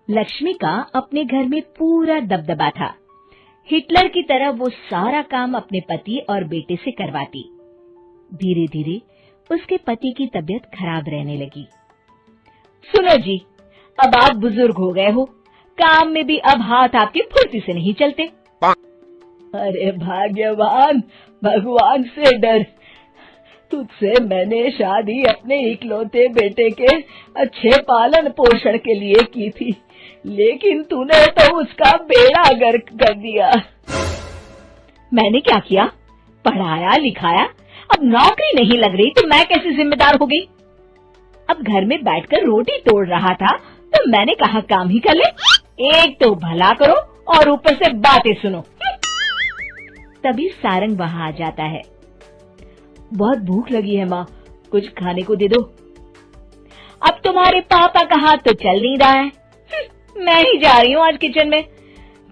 लक्ष्मी का अपने घर में पूरा दबदबा था। हिटलर की तरह वो सारा काम अपने पति और बेटे से करवाती। धीरे धीरे उसके पति की तबीयत खराब रहने लगी। सुनो जी, अब आप बुजुर्ग हो गए हो, काम में भी अब हाथ आपके फुर्ती से नहीं चलते। अरे भाग्यवान, भगवान से डर, तुझसे मैंने शादी अपने इकलौते बेटे के अच्छे पालन पोषण के लिए की थी, लेकिन तूने तो उसका बेड़ा गर्क कर दिया। मैंने क्या किया? पढ़ाया लिखाया, अब नौकरी नहीं लग रही तो मैं कैसे जिम्मेदार हो गई? अब घर में बैठकर रोटी तोड़ रहा था तो मैंने कहा काम ही कर ले। एक तो भला करो और ऊपर से बातें सुनो। तभी सारंग वहां आ जाता है। बहुत भूख लगी है माँ, कुछ खाने को दे दो। अब तुम्हारे पापा का हाथ तो चल नहीं रहा है, मैं ही जा रही हूँ आज किचन में,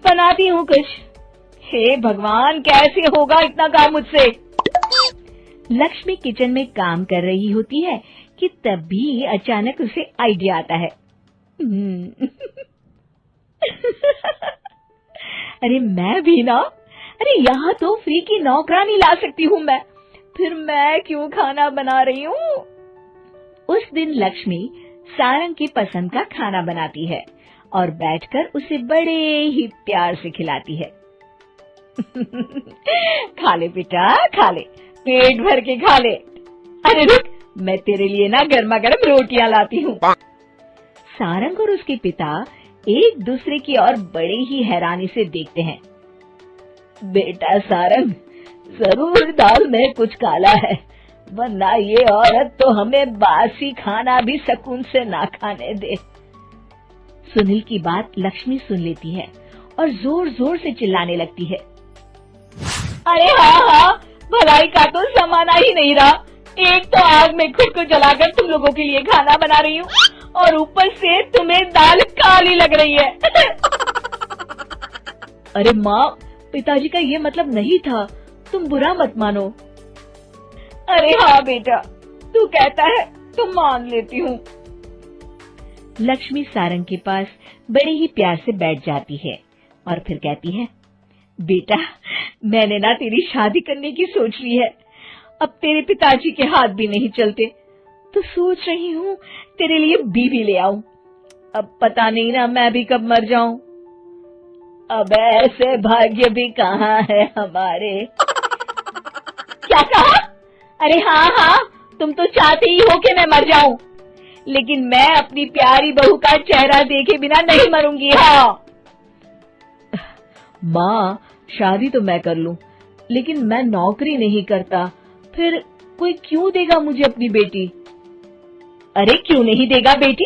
बनाती हूँ कुछ। हे भगवान, कैसे होगा इतना काम मुझसे? लक्ष्मी किचन में काम कर रही होती है कि तभी अचानक उसे आइडिया आता है। अरे मैं भी ना, अरे यहाँ तो फ्री की नौकरानी ला सकती हूँ मैं, फिर मैं क्यों खाना बना रही हूँ? उस दिन लक्ष्मी सारंग की पसंद का खाना बनाती है और बैठकर उसे बड़े ही प्यार से खिलाती है। खा ले बेटा, खा ले, पेट भर के खा ले। अरे रुक, मैं तेरे लिए ना गर्मा गर्म रोटियां लाती हूँ। सारंग और उसके पिता एक दूसरे की ओर बड़े ही हैरानी से देखते हैं। बेटा सारंग, जरूर दाल में कुछ काला है, वरना ये औरत तो हमें बासी खाना भी सुकून से ना खाने दे। सुनील की बात लक्ष्मी सुन लेती है और जोर जोर से चिल्लाने लगती है। अरे हाँ, भलाई का तो जमाना ही नहीं रहा। एक तो आग में खुद को जलाकर तुम लोगों के लिए खाना बना रही हूँ और ऊपर से तुम्हें दाल काली लग रही है। अरे माँ, पिताजी का ये मतलब नहीं था, तुम बुरा मत मानो। अरे हाँ बेटा, तू कहता है तो मान लेती हूँ। लक्ष्मी सारंग के पास बड़े ही प्यार से बैठ जाती है और फिर कहती है, बेटा मैंने ना तेरी शादी करने की सोच ली है, अब तेरे पिताजी के हाथ भी नहीं चलते, तो सोच रही हूँ तेरे लिए बीवी ले आऊं। अब पता नहीं ना मैं भी कब मर जाऊं। अब ऐसे भाग्य भी कहाँ है हमारे। क्या कहा? अरे हाँ, तुम तो चाहते ही हो कि मैं मर जाऊं, लेकिन मैं अपनी प्यारी बहू का चेहरा देखे बिना नहीं मरूंगी। हाँ माँ, शादी तो मैं कर लूं, लेकिन मैं नौकरी नहीं करता, फिर कोई क्यों देगा मुझे अपनी बेटी? अरे क्यों नहीं देगा बेटी?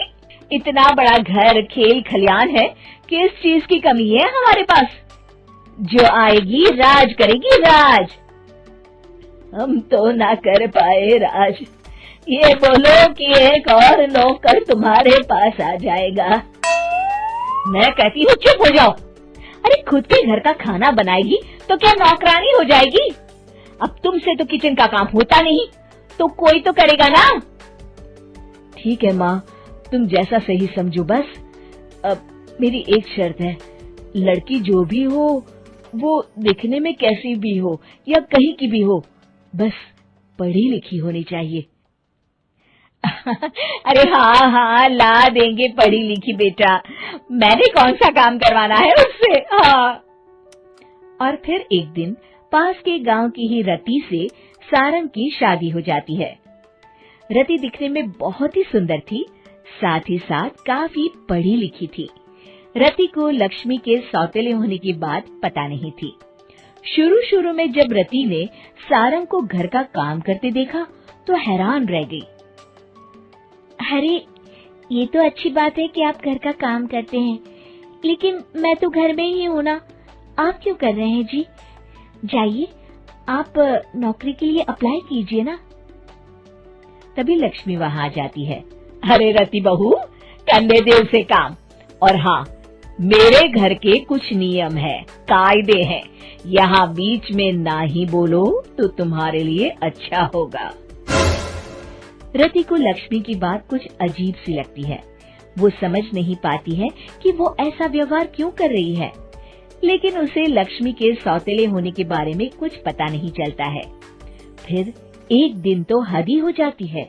इतना बड़ा घर, खेल खलियान है, किस चीज की कमी है हमारे पास? जो आएगी राज करेगी, राज। हम तो ना कर पाए राज, ये बोलो कि एक और नौकर तुम्हारे पास आ जाएगा। मैं कहती हूँ चुप हो जाओ। अरे खुद के घर का खाना बनाएगी तो क्या नौकरानी हो जाएगी? अब तुमसे तो किचन का काम होता नहीं, तो कोई तो करेगा ना। ठीक है माँ, तुम जैसा सही समझो बस। अब मेरी एक शर्त है, लड़की जो भी हो वो दिखने में कैसी भी हो या कहीं की भी हो, बस पढ़ी लिखी होनी चाहिए। अरे हाँ, ला देंगे पढ़ी लिखी बेटा, मैंने कौन सा काम करवाना है उससे। हाँ। और फिर एक दिन पास के गांव की ही रति से सारंग की शादी हो जाती है। रति दिखने में बहुत ही सुंदर थी, साथ ही साथ काफी पढ़ी लिखी थी। रति को लक्ष्मी के सौतेले होने की बात पता नहीं थी। शुरू में जब रति ने सारंग को घर का काम करते देखा तो हैरान रह गई। अरे ये तो अच्छी बात है कि आप घर का काम करते हैं, लेकिन मैं तो घर में ही हूँ ना, आप क्यों कर रहे हैं जी? जाइए, आप नौकरी के लिए अप्लाई कीजिए ना। तभी लक्ष्मी वहां आ जाती है। अरे रति बहू, करने दे उसे काम। और हाँ, मेरे घर के कुछ नियम है, कायदे हैं, यहाँ बीच में ना ही बोलो तो तुम्हारे लिए अच्छा होगा। रति को लक्ष्मी की बात कुछ अजीब सी लगती है। वो समझ नहीं पाती है कि वो ऐसा व्यवहार क्यों कर रही है, लेकिन उसे लक्ष्मी के सौतेले होने के बारे में कुछ पता नहीं चलता है। फिर एक दिन तो हद ही हो जाती है।